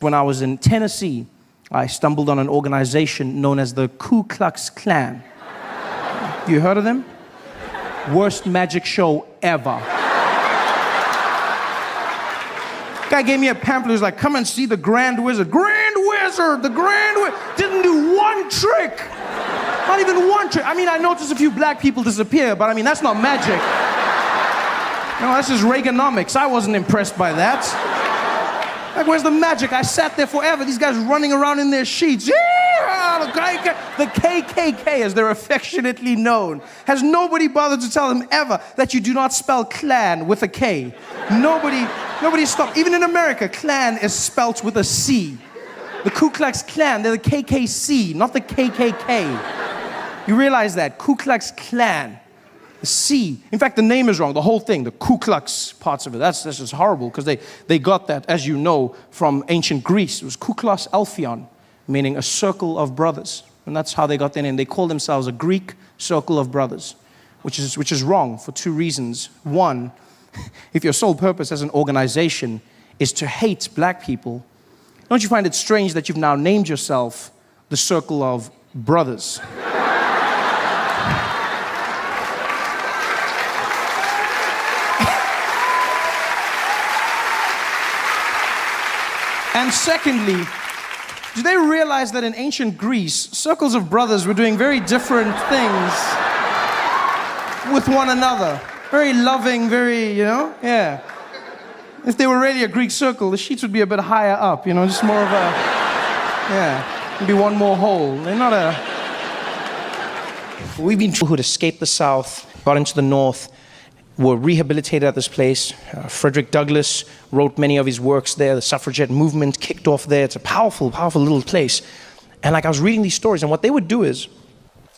When I was in Tennessee, I stumbled on an organization known as the Ku Klux Klan. You heard of them? Worst magic show ever. Guy gave me a pamphlet. He was like, come and see the Grand Wizard. Grand Wizard, the Grand Wizard. Didn't do one trick. Not even one trick. I mean, I noticed a few black people disappear, but I mean, that's not magic. No, that's just Reaganomics. I wasn't impressed by that. Like, where's the magic? I sat there forever. These guys running around in their sheets. Yeah, the KKK, as they're affectionately known. Has nobody bothered to tell them ever that you do not spell clan with a K? Nobody stopped. Even in America, clan is spelt with a C. The Ku Klux Klan, they're the KKC, not the KKK. You realize that? Ku Klux Klan. The C. In fact, the name is wrong. The whole thing, the Ku Klux parts of it. That's just horrible because they got that, as you know, from ancient Greece. It was Kuklos Alphion, meaning a circle of brothers. And that's how they got their name. They called themselves a Greek circle of brothers, which is wrong for two reasons. One, if your sole purpose as an organization is to hate black people, don't you find it strange that you've now named yourself the Circle of Brothers? And secondly, do they realize that in ancient Greece, circles of brothers were doing very different things with one another? Very loving, very, yeah. If they were really a Greek circle, the sheets would be a bit higher up, just more of a, yeah, maybe one more hole. They're not a... We've been people who had escaped the South, got into the North, were rehabilitated at this place. Frederick Douglass wrote many of his works there. The suffragette movement kicked off there. It's a powerful, powerful little place. And I was reading these stories, and what they would do is,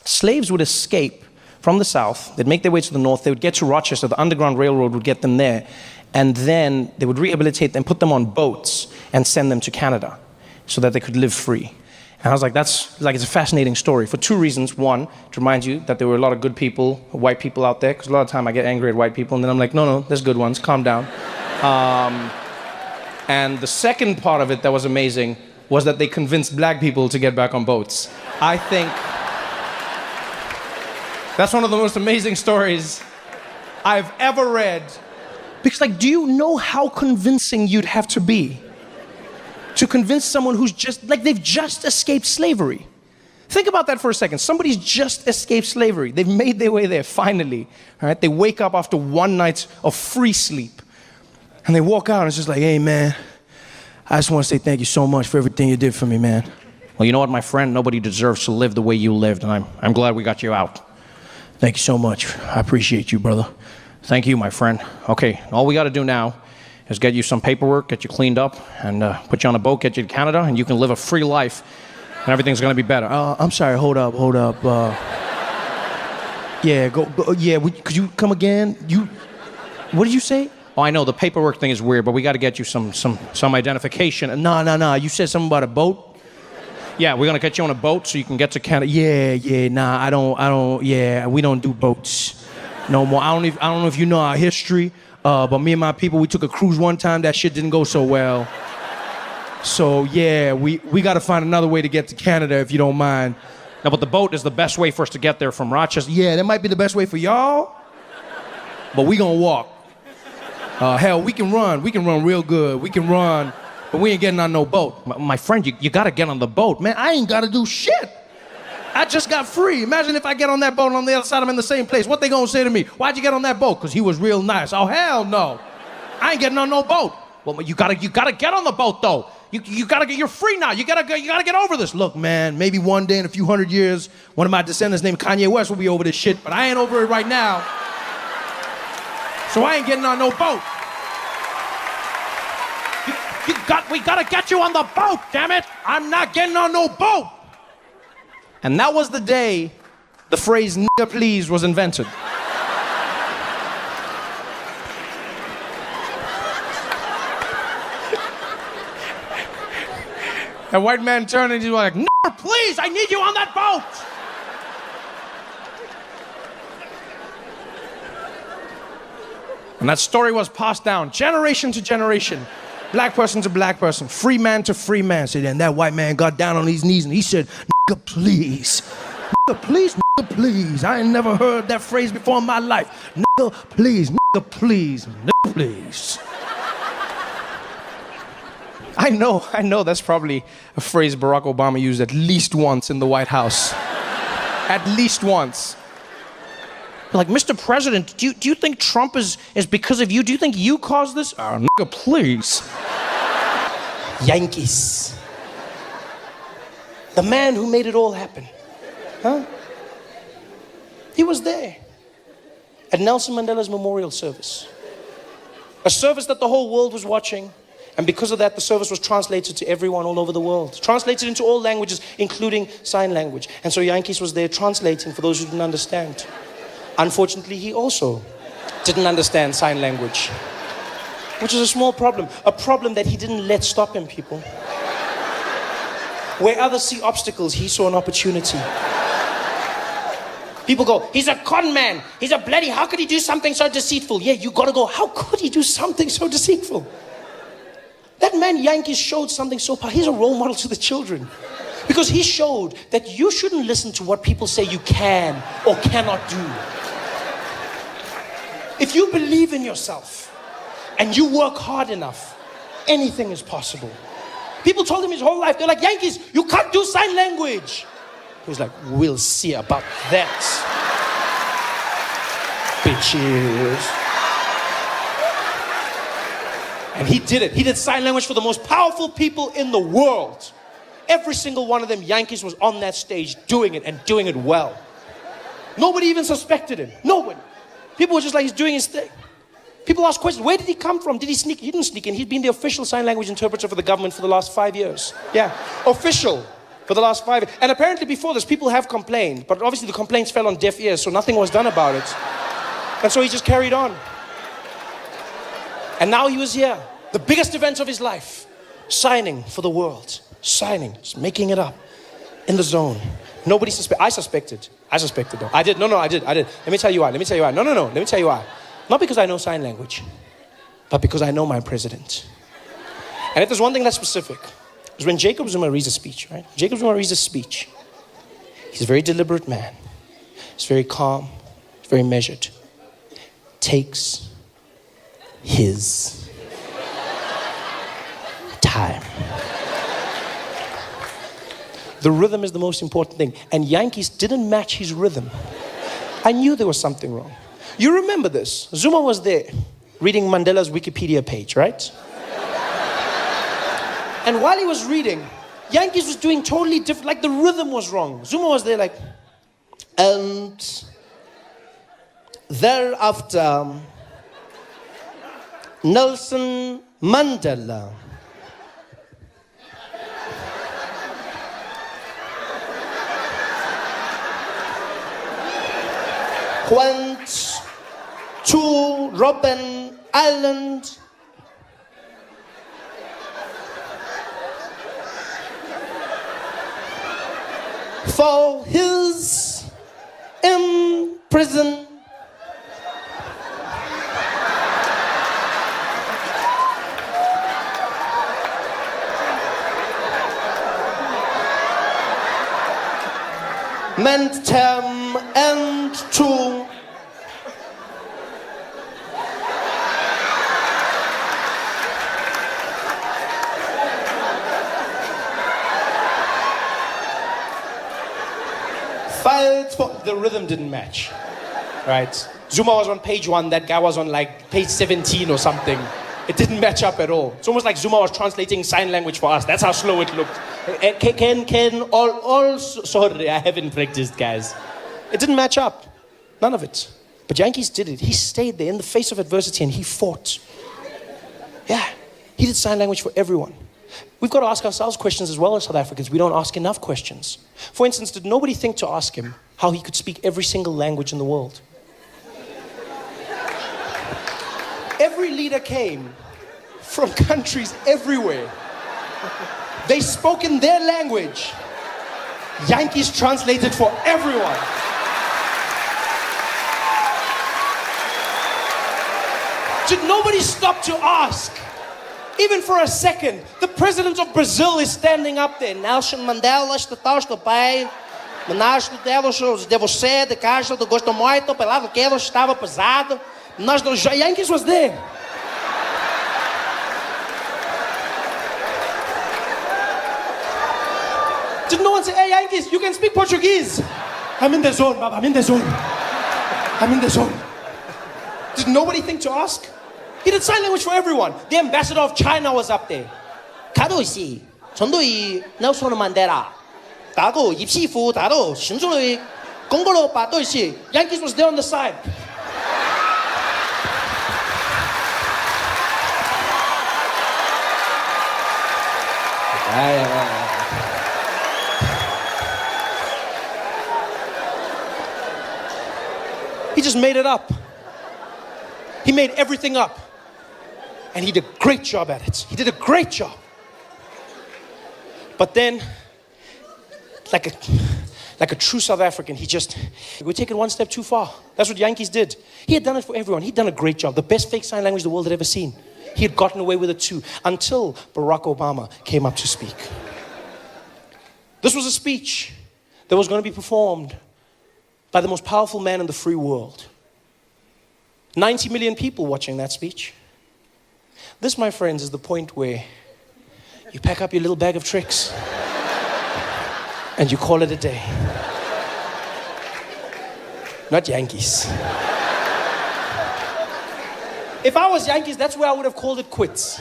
slaves would escape from the South. They'd make their way to the North. They would get to Rochester. The Underground Railroad would get them there. And then they would rehabilitate them, put them on boats, and send them to Canada so that they could live free. And I was like, it's a fascinating story for two reasons. One, to remind you that there were a lot of good people, white people out there, because a lot of the time I get angry at white people, and then I'm like, no, there's good ones, calm down. And the second part of it that was amazing was that they convinced black people to get back on boats. I think that's one of the most amazing stories I've ever read. Because, do you know how convincing you'd have to be to convince someone who's they've just escaped slavery? Think about that for a second. Somebody's just escaped slavery. They've made their way there, finally. All right? They wake up after one night of free sleep. And they walk out and it's just like, hey, man, I just want to say thank you so much for everything you did for me, man. Well, you know what, my friend? Nobody deserves to live the way you lived, and I'm glad we got you out. Thank you so much. I appreciate you, brother. Thank you, my friend. Okay, all we got to do now is get you some paperwork, get you cleaned up, and put you on a boat, get you to Canada, and you can live a free life, and everything's going to be better. I'm sorry, hold up. Yeah, go, yeah, could you come again? What did you say? Oh, I know, the paperwork thing is weird, but we got to get you some identification. No, you said something about a boat? Yeah, we're going to get you on a boat so you can get to Canada. I don't, we don't do boats no more. I don't know if you know our history, but me and my people, we took a cruise one time. That shit didn't go so well. So yeah, we got to find another way to get to Canada if you don't mind. No, but the boat is the best way for us to get there from Rochester. Yeah, that might be the best way for y'all, but we gonna walk. Hell, we can run real good. We can run, but we ain't getting on no boat. My friend, you got to get on the boat. Man, I ain't got to do shit. I just got free. Imagine if I get on that boat and on the other side I'm in the same place. What they gonna say to me? Why'd you get on that boat? Because he was real nice. Oh, hell no. I ain't getting on no boat. Well, you gotta get on the boat though. You're free now. You gotta get over this. Look, man, maybe one day in a few hundred years, one of my descendants named Kanye West will be over this shit, but I ain't over it right now. So I ain't getting on no boat. We gotta get you on the boat, damn it. I'm not getting on no boat. And that was the day the phrase "nigga please" was invented. A white man turned and he's like, "Nigga please, I need you on that boat." And that story was passed down generation to generation. Black person to black person. Free man to free man. Said, and that white man got down on his knees and he said, nigga, please. Nigga, please, nigga, please. I ain't never heard that phrase before in my life. Nigga, please, nigga, please, nigga, please. I know that's probably a phrase Barack Obama used at least once in the White House. At least once. Like, Mr. President, do you think Trump is because of you? Do you think you caused this? Oh, nigga, please. Yankees. The man who made it all happen. Huh? He was there at Nelson Mandela's memorial service. A service that the whole world was watching. And because of that, the service was translated to everyone all over the world. Translated into all languages, including sign language. And so Yankees was there translating for those who didn't understand. Unfortunately, he also didn't understand sign language. Which is a small problem. A problem that he didn't let stop him, people. Where others see obstacles, he saw an opportunity. People go, he's a con man. He's a bloody, how could he do something so deceitful? Yeah, you gotta go, how could he do something so deceitful? That man Yankees showed something so powerful. He's a role model to the children. Because he showed that you shouldn't listen to what people say you can or cannot do. If you believe in yourself and you work hard enough, anything is possible. People told him his whole life, they're like, Yankees, you can't do sign language. He was like, we'll see about that. Bitches. And he did it. He did sign language for the most powerful people in the world. Every single one of them, Yankees was on that stage doing it and doing it well. Nobody even suspected him. Nobody. People were just like, he's doing his thing. People ask questions. Where did he come from? Did he sneak? He didn't sneak in. He'd been the official sign language interpreter for the government for the last 5 years. Yeah, official for the last 5 years. And apparently before this, people have complained. But obviously the complaints fell on deaf ears, so nothing was done about it. And so he just carried on. And now he was here, the biggest event of his life, signing for the world, signing, just making it up, in the zone. Nobody suspected. I suspected though. I did. No, I did. Let me tell you why. No. Let me tell you why. Not because I know sign language, but because I know my president. And if there's one thing that's specific, is when Jacob Zuma reads a speech, right? Jacob Zuma reads a speech. He's a very deliberate man. He's very calm. He's very measured. Takes his time. The rhythm is the most important thing. And Yankees didn't match his rhythm. I knew there was something wrong. You remember this. Zuma was there reading Mandela's Wikipedia page, right? And while he was reading, Yankees was doing totally different, like the rhythm was wrong. Zuma was there like, and thereafter, Nelson Mandela went to Robben Island for his imprisonment. Term and to filed for. The rhythm didn't match, right? Zuma was on page 1, that guy was on like page 17 or something. It didn't match up at all. It's almost like Zuma was translating sign language for us. That's how slow it looked. Sorry, I haven't practiced, guys. It didn't match up. None of it. But Yankees did it. He stayed there in the face of adversity and he fought. Yeah, he did sign language for everyone. We've got to ask ourselves questions as well as South Africans. We don't ask enough questions. For instance, did nobody think to ask him how he could speak every single language in the world? Every leader came from countries everywhere. They spoke in their language. Yankees translated for everyone. Did nobody stop to ask, Even for a second, the president of Brazil is standing up there. Nelson Mandela, estou bem. Nós temos de você, de casa, do gosto muito, pelo que ele estava pesado. Nós dos Yankees was there. Did no one say, hey Yankees, you can speak Portuguese? I'm in the zone, Baba, I'm in the zone. I'm in the zone. Did nobody think to ask? He did sign language for everyone. The ambassador of China was up there. 가도시, 전도이 넬슨 만델라. 다도 입시부 다도 신주의 공부로 받도시. Yankees was there on the side. He just made it up. He made everything up. And he did a great job at it. He did a great job. But then, like a true South African, we take it one step too far. That's what Yankees did. He had done it for everyone. He'd done a great job. The best fake sign language the world had ever seen. He had gotten away with it too, until Barack Obama came up to speak. This was a speech that was going to be performed by the most powerful man in the free world. 90 million people watching that speech. This, my friends, is the point where you pack up your little bag of tricks and you call it a day. Not Yankees. If I was Yankees, that's where I would have called it quits.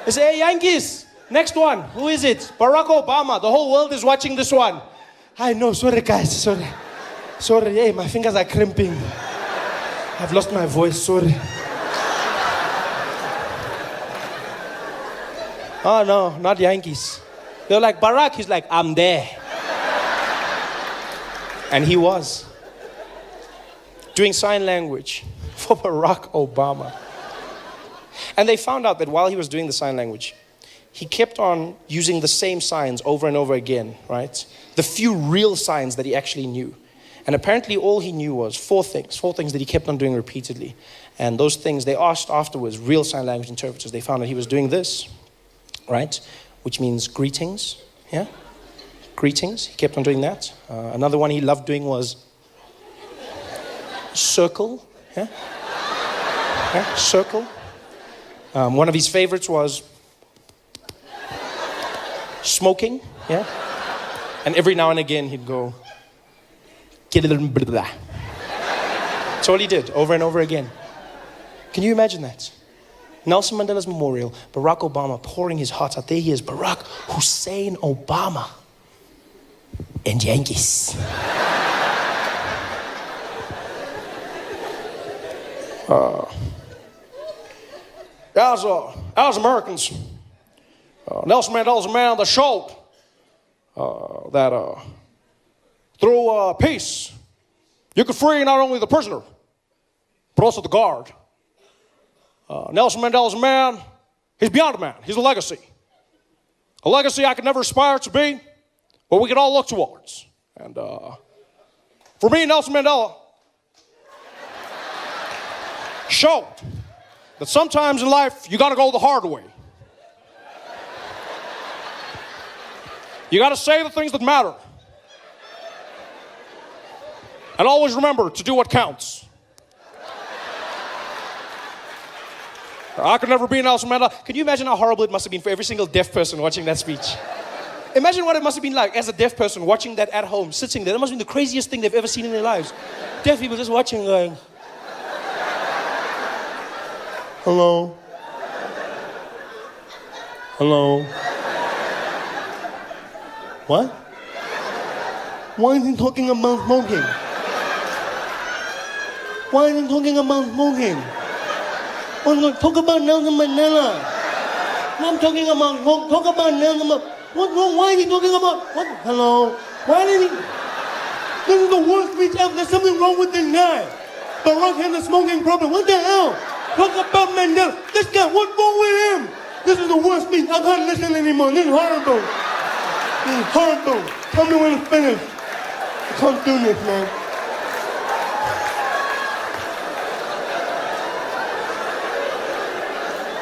I say, hey, Yankees, next one. Who is it? Barack Obama. The whole world is watching this one. I know, sorry guys, sorry. Sorry, hey, my fingers are crimping. I've lost my voice, sorry. Oh no, not Yankees. They're like, Barack, he's like, I'm there. And he was. Doing sign language for Barack Obama. And they found out that while he was doing the sign language, he kept on using the same signs over and over again, right? The few real signs that he actually knew. And apparently all he knew was four things that he kept on doing repeatedly. And those things, they asked afterwards real sign language interpreters. They found that he was doing this, right? Which means greetings, yeah? Greetings, he kept on doing that. Another one he loved doing was circle, yeah? Yeah, circle. One of his favorites was smoking, yeah? And every now and again he'd go, get a little bit of that. That's all he did, over and over again. Can you imagine that? Nelson Mandela's memorial, Barack Obama pouring his heart out. There he is, Barack Hussein Obama. And Yankees. As Americans, Nelson Mandela's a man that showed that through peace, you could free not only the prisoner, but also the guard. Nelson Mandela's a man, he's beyond a man, he's a legacy. A legacy I could never aspire to be, but we can all look towards. And for me, Nelson Mandela showed that sometimes in life, you gotta go the hard way. You gotta say the things that matter. And always remember to do what counts. I could never be Nelson Mandela. Can you imagine how horrible it must have been for every single deaf person watching that speech? Imagine what it must have been like as a deaf person watching that at home, sitting there. That must have been the craziest thing they've ever seen in their lives. Deaf people just watching going, hello? Hello? What? Why is he talking about smoking? Why is he talking about smoking? Talk about Nelson Mandela. I'm talking about, talk about Nelson Mandela. What's wrong? Why is he talking about, what? Hello? Why did he? This is the worst speech ever. There's something wrong with this guy. Barack has a smoking problem. What the hell? Talk about Mandela. This guy, what's wrong with him? This is the worst speech. I can't listen anymore. This is horrible. This is horrible. Tell me when it's finished. I can't do this, man.